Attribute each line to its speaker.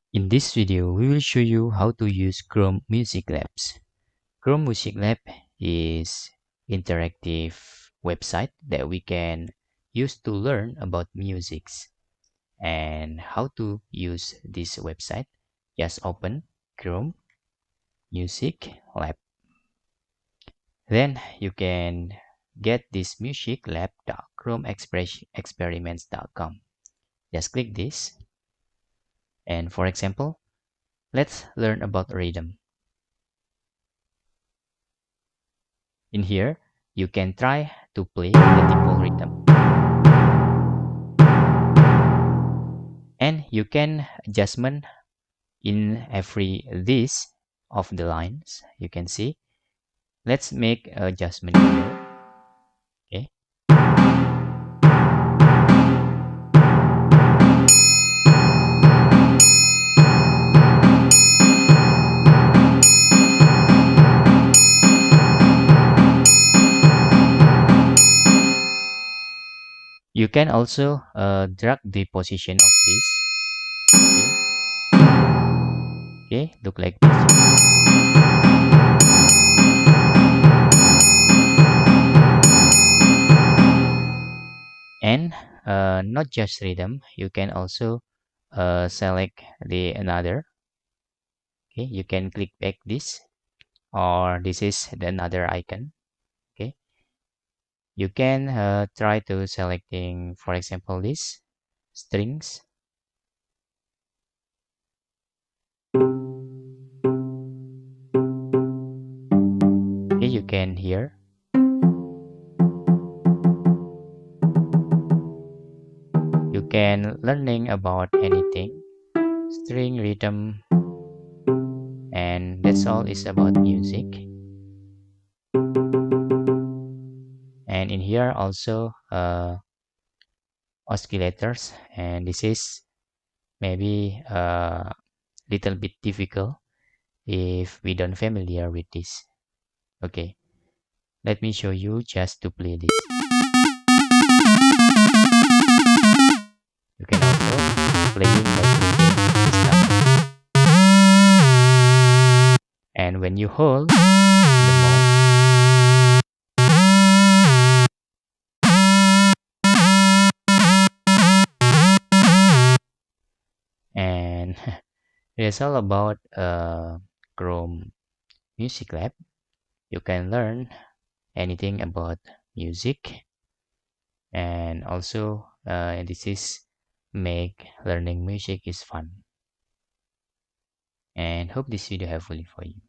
Speaker 1: In this video, we will show you how to use Chrome Music Labs. Chrome Music Lab is interactive website that we can use to learn about musics. And how to use this website? Just open Chrome Music Lab. Then you can get this musiclab.chromeexperiments.com. Just click this. And for example, let's learn about rhythm. In here, you can try to play the default rhythm. And you can adjustment in every this of the lines. You can see. Let's make adjustment here. Okay. You can also drag the position of this. Okay, look like this. And not just rhythm, you can also select the another. Okay, you can click back this, or this is the another icon. Okay, you can try to selecting, for example, this strings. Okay, you can hear. You can learning about anything, string, rhythm, and that's all is about music. And in here also oscillators, and this is maybe a little bit difficult if we don't familiar with this. Okay, let me show you just to play this. You can also playing by clicking this button. And when you hold the mouse, and it is all about Chrome Music Lab. You can learn anything about music, and also this is make learning music is fun. And hope this video helpful for you.